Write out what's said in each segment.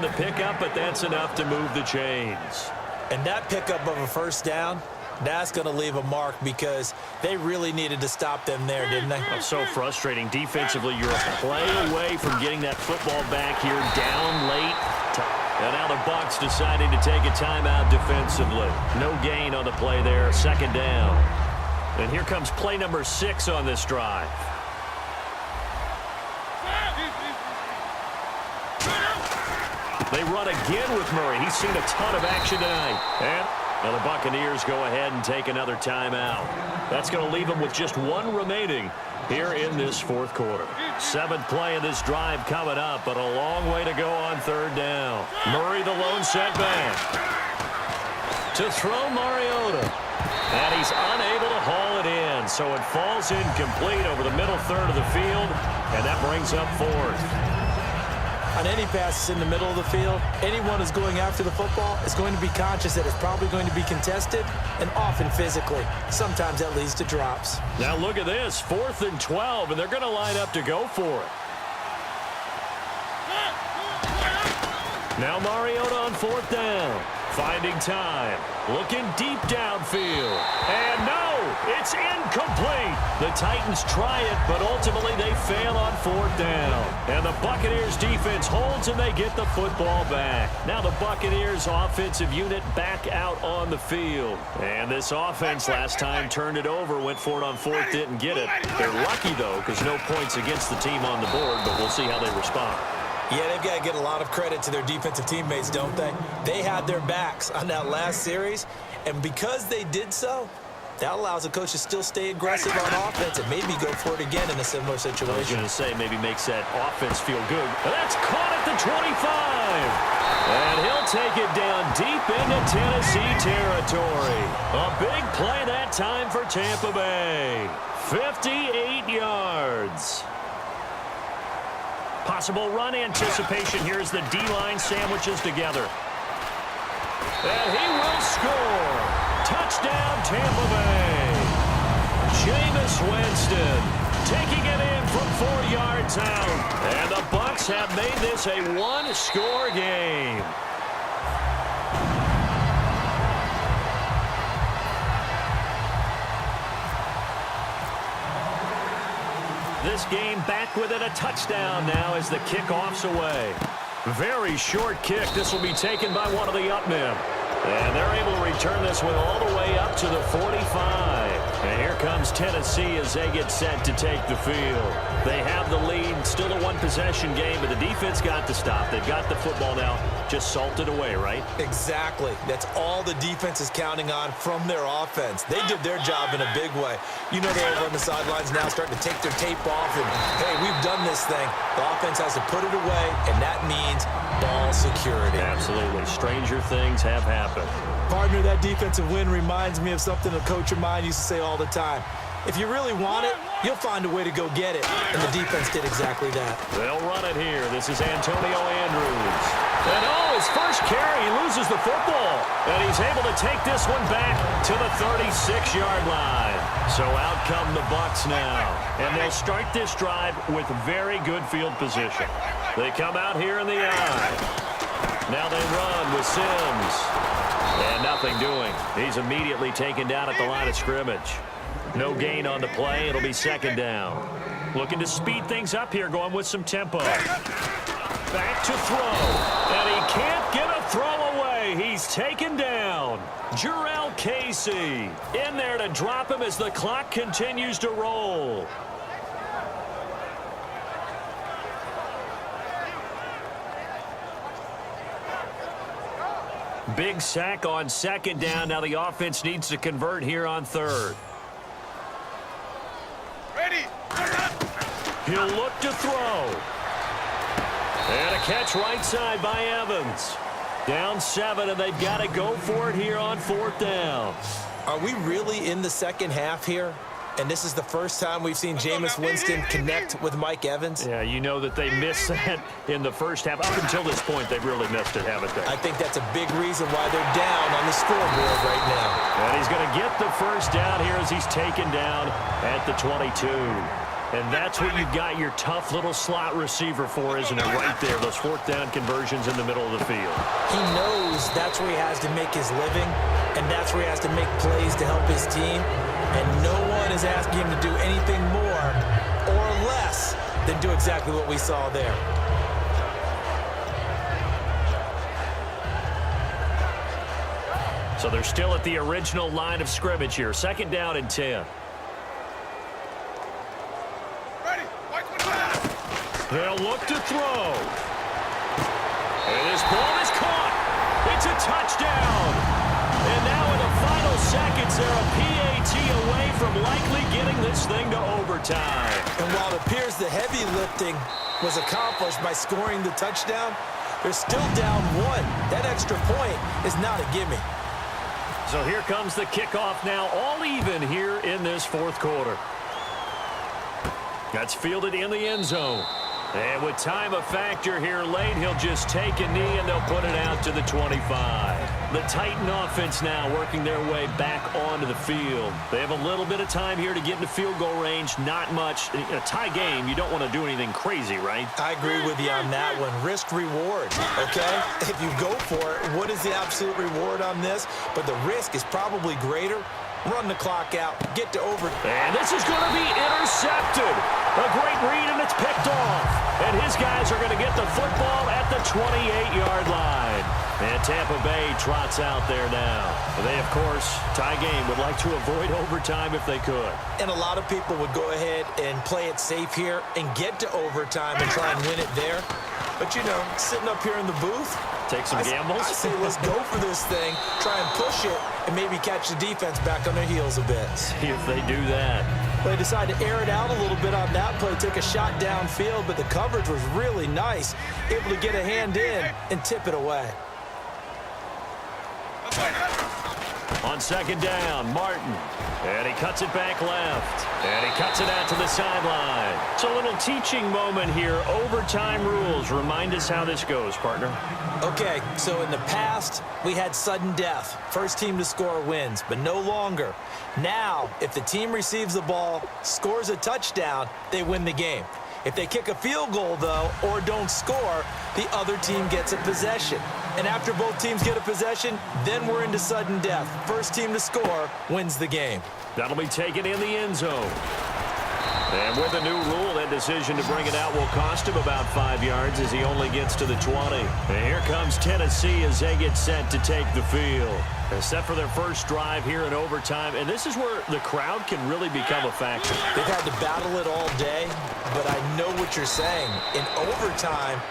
the pickup, but that's enough to move the chains. And that pickup of a first down, that's going to leave a mark because they really needed to stop them there, didn't they? Oh, so frustrating. Defensively, you're a play away from getting that football back here down late. And now the Bucs deciding to take a timeout defensively. No gain on the play there. Second down. And here comes play number 6 on this drive. They run again with Murray. He's seen a ton of action tonight. And the Buccaneers go ahead and take another timeout. That's going to leave them with just one remaining here in this fourth quarter. 7th play of this drive coming up, but a long way to go on third down. Murray the lone setback. To throw Mariota. And he's unable to haul it in, so it falls incomplete over the middle third of the field, and that brings up 4th. On any passes in the middle of the field, anyone who's going after the football is going to be conscious that it's probably going to be contested and often physically. Sometimes that leads to drops. Now look at this, 4th and 12, and they're going to line up to go for it. Now Mariota on 4th down. Finding time. Looking deep downfield. And no, it's incomplete. The Titans try it, but ultimately they fail on 4th down. And the Buccaneers defense holds and they get the football back. Now the Buccaneers offensive unit back out on the field. And this offense last time turned it over, went for it on 4th, didn't get it. They're lucky though, because no points against the team on the board, but we'll see how they respond. Yeah, they've got to get a lot of credit to their defensive teammates, don't they? They had their backs on that last series, and because they did so, that allows the coach to still stay aggressive on offense and maybe go for it again in a similar situation. I was going to say maybe makes that offense feel good. That's caught at the 25. And he'll take it down deep into Tennessee territory. A big play that time for Tampa Bay. 58 yards. Possible run anticipation. Here's the D-line sandwiches together. And he will score. Touchdown, Tampa Bay. Jameis Winston taking it in from 4 yards out. And the Bucs have made this a one-score game. This game back within a touchdown now as the kickoff's away. Very short kick. This will be taken by one of the up men. And they're able to return this one all the way up to the 45. And here comes Tennessee as they get set to take the field. They have the lead. Still a one-possession game, but the defense got to stop. They've got the football now. Just salted away, right? Exactly. That's all the defense is counting on from their offense. They did their job in a big way. You know they're over on the sidelines now starting to take their tape off and, hey, we've done this thing. The offense has to put it away, and that means ball security. Absolutely. Stranger things have happened. Partner, that defensive win reminds me of something a coach of mine used to say all the time. If you really want it, you'll find a way to go get it. And the defense did exactly that. They'll run it here. This is Antonio Andrews. And his first carry, he loses the football. And he's able to take this one back to the 36-yard line. So out come the Bucs now. And they'll start this drive with very good field position. They come out here in the eye. Now they run with Sims. And nothing doing. He's immediately taken down at the line of scrimmage. No gain on the play. It'll be second down. Looking to speed things up here, going with some tempo. Back to throw. And he can't get a throw away. He's taken down. Jurrell Casey in there to drop him as the clock continues to roll. Big sack on second down. Now the offense needs to convert here on third. Ready. He'll look to throw. And a catch right side by Evans. Down 7, and they've got to go for it here on fourth down. Are we really in the second half here? And this is the first time we've seen Jameis Winston connect with Mike Evans? Yeah, you know that they missed that in the first half. Up until this point, they've really missed it, haven't they? I think that's a big reason why they're down on the scoreboard right now. And he's going to get the first down here as he's taken down at the 22. And that's what you've got your tough little slot receiver for, isn't it? Right there, those fourth down conversions in the middle of the field. He knows that's where he has to make his living, and that's where he has to make plays to help his team. And no one is asking him to do anything more or less than do exactly what we saw there. So they're still at the original line of scrimmage here. 2nd down and 10. They'll look to throw. And this ball is caught. It's a touchdown. And now in the final seconds, they're a PAT away from likely getting this thing to overtime. And while it appears the heavy lifting was accomplished by scoring the touchdown, they're still down 1. That extra point is not a gimme. So here comes the kickoff now, all even here in this 4th quarter. That's fielded in the end zone. And with time a factor here late, he'll just take a knee and they'll put it out to the 25. The Titan offense now working their way back onto the field. They have a little bit of time here to get into field goal range. Not much. In a tie game, you don't want to do anything crazy, right? I agree with you on that one. Risk reward, okay? If you go for it, what is the absolute reward on this? But the risk is probably greater. Run the clock out, get to over. And this is going to be intercepted. A great read, and it's picked off. And his guys are going to get the football at the 28-yard line. And Tampa Bay trots out there now. They, of course, tie game, would like to avoid overtime if they could. And a lot of people would go ahead and play it safe here and get to overtime and try and win it there. But, you know, sitting up here in the booth, take some gambles. I say let's go for this thing, try and push it, and maybe catch the defense back on their heels a bit. See if they do that. Well, they decided to air it out a little bit on that play, take a shot downfield, but the coverage was really nice, able to get a hand in and tip it away. On 2nd down, Martin. And he cuts it back left. And he cuts it out to the sideline. It's a little teaching moment here. Overtime rules. Remind us how this goes, partner. Okay, so in the past, we had sudden death. First team to score wins, but no longer. Now, if the team receives the ball, scores a touchdown, they win the game. If they kick a field goal, though, or don't score, the other team gets a possession. And after both teams get a possession, then we're into sudden death. First team to score wins the game. That'll be taken in the end zone. And with the new rule, that decision to bring it out will cost him about 5 yards as he only gets to the 20. And here comes Tennessee as they get set to take the field. They're set for their first drive here in overtime, and this is where the crowd can really become a factor. They've had to battle it all day, but I know what you're saying. In overtime,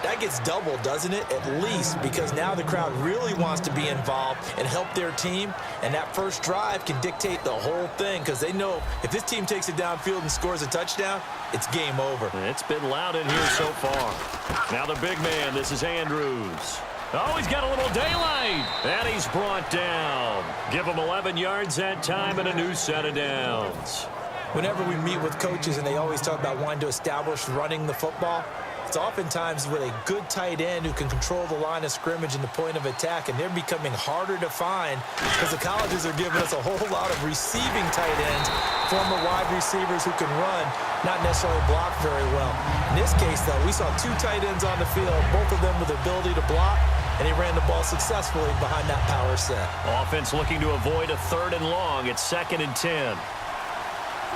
that gets doubled, doesn't it? At least, because now the crowd really wants to be involved and help their team, and that first drive can dictate the whole thing because they know if this team takes it downfield and scores a touchdown, it's game over. It's been loud in here so far. Now the big man, this is Andrews. Oh, he's got a little daylight, and he's brought down. Give him 11 yards that time and a new set of downs. Whenever we meet with coaches and they always talk about wanting to establish running the football, it's oftentimes with a good tight end who can control the line of scrimmage and the point of attack, and they're becoming harder to find because the colleges are giving us a whole lot of receiving tight ends, former wide receivers who can run, not necessarily block very well. In this case, though, we saw 2 tight ends on the field, both of them with the ability to block, and he ran the ball successfully behind that power set. Offense looking to avoid a 3rd and long. It's 2nd and 10.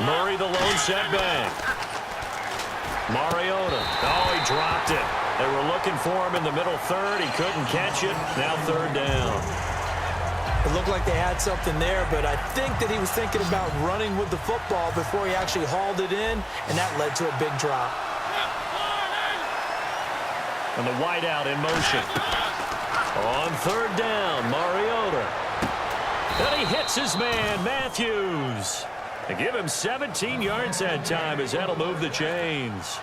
Murray the lone setback. Mariota. Oh, he dropped it. They were looking for him in the middle 3rd. He couldn't catch it. Now 3rd down. It looked like they had something there, but I think that he was thinking about running with the football before he actually hauled it in, and that led to a big drop. And the wideout in motion. On 3rd down, Mariota. And he hits his man, Matthews. They give him 17 yards that time as that'll move the chains.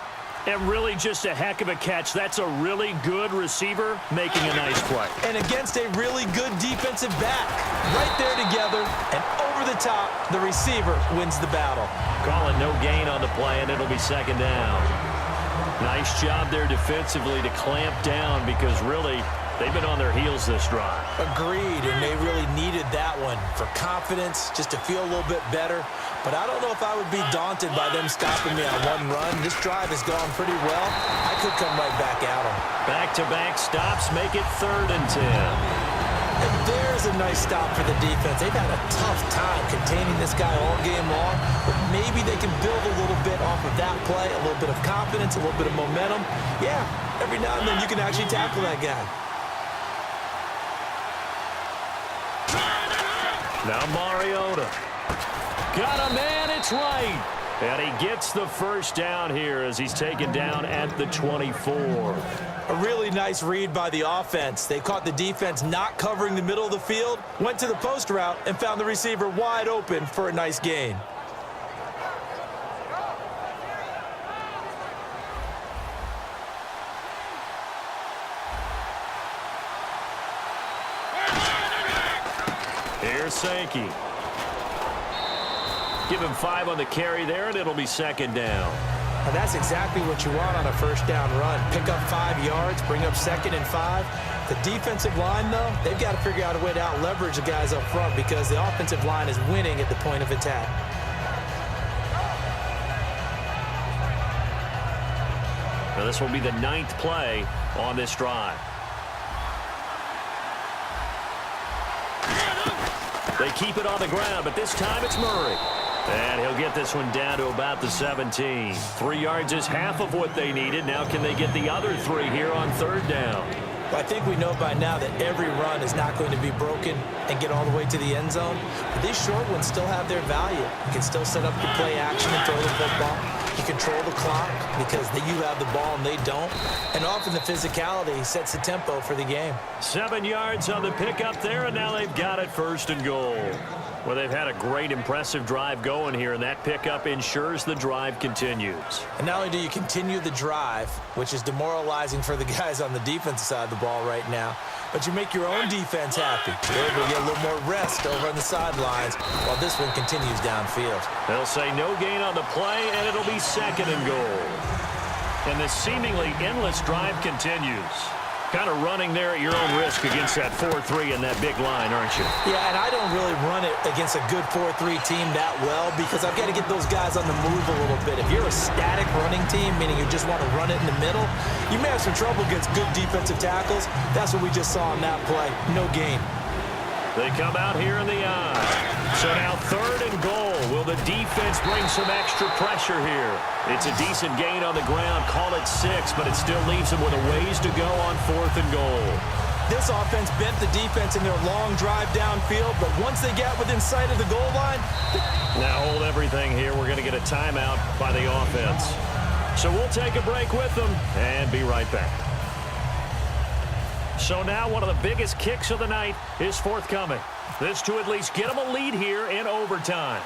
And really just a heck of a catch. That's a really good receiver making a nice play. And against a really good defensive back. Right there together and over the top, the receiver wins the battle. Calling no gain on the play, and it'll be 2nd down. Nice job there defensively to clamp down because really They've been on their heels this drive. Agreed, and they really needed that one for confidence, just to feel a little bit better. But I don't know if I would be daunted by them stopping me on one run. This drive has gone pretty well. I could come right back at them. Back-to-back stops make it 3rd and 10. And there's a nice stop for the defense. They've had a tough time containing this guy all game long, but maybe they can build a little bit off of that play, a little bit of confidence, a little bit of momentum. Yeah, every now and then you can actually tackle that guy. Now Mariota. Got a man, it's right. And he gets the first down here as he's taken down at the 24. A really nice read by the offense. They caught the defense not covering the middle of the field, went to the post route, and found the receiver wide open for a nice gain. Here's Sankey. Give him 5 on the carry there, and it'll be 2nd down. And that's exactly what you want on a first down run. Pick up 5 yards, bring up 2nd and 5. The defensive line, though, they've got to figure out a way to out-leverage the guys up front because the offensive line is winning at the point of attack. Now this will be the 9th play on this drive. They keep it on the ground, but this time it's Murray. And he'll get this one down to about the 17. 3 yards is half of what they needed. Now can they get the other 3 here on 3rd down? Well, I think we know by now that every run is not going to be broken and get all the way to the end zone. But these short ones still have their value. You can still set up the play action and throw the football. You control the clock because you have the ball and they don't. And often the physicality sets the tempo for the game. 7 yards on the pickup there, and now they've got it 1st and goal. Well, they've had a great, impressive drive going here, and that pickup ensures the drive continues. And not only do you continue the drive, which is demoralizing for the guys on the defensive side of the ball right now, but you make your own defense happy. You're able to get a little more rest over on the sidelines while this one continues downfield. They'll say no gain on the play, and it'll be 2nd and goal. And this seemingly endless drive continues. Kind of running there at your own risk against that 4-3 and that big line, aren't you? Yeah, and I don't really run it against a good 4-3 team that well because I've got to get those guys on the move a little bit. If you're a static running team, meaning you just want to run it in the middle, you may have some trouble against good defensive tackles. That's what we just saw on that play. No gain. They come out here in the eye. So now 3rd and goal. Will the defense bring some extra pressure here? It's a decent gain on the ground. Call it 6, but it still leaves them with a ways to go on 4th and goal. This offense bent the defense in their long drive downfield, but once they get within sight of the goal line... Now hold everything here. We're going to get a timeout by the offense. So we'll take a break with them and be right back. So now one of the biggest kicks of the night is forthcoming. This to at least get them a lead here in overtime.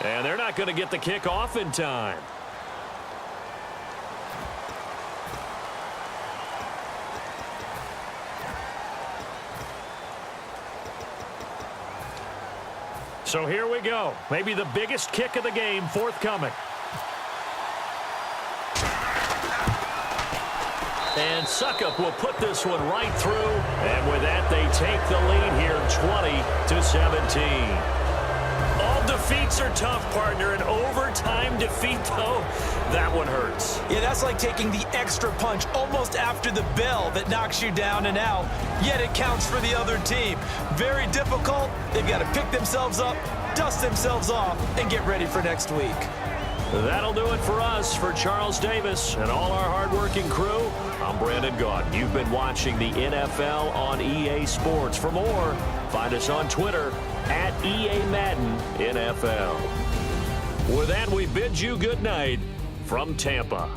And they're not going to get the kick off in time. So here we go. Maybe the biggest kick of the game forthcoming. And Suckup will put this one right through. And with that, they take the lead here 20-17. All defeats are tough, partner. An overtime defeat, though, that one hurts. Yeah, that's like taking the extra punch almost after the bell that knocks you down and out, yet it counts for the other team. Very difficult. They've got to pick themselves up, dust themselves off, and get ready for next week. That'll do it for us. For Charles Davis and all our hardworking crew, I'm Brandon Gaudin. You've been watching the NFL on EA Sports. For more, find us on Twitter at EA Madden NFL. With that, we bid you good night from Tampa.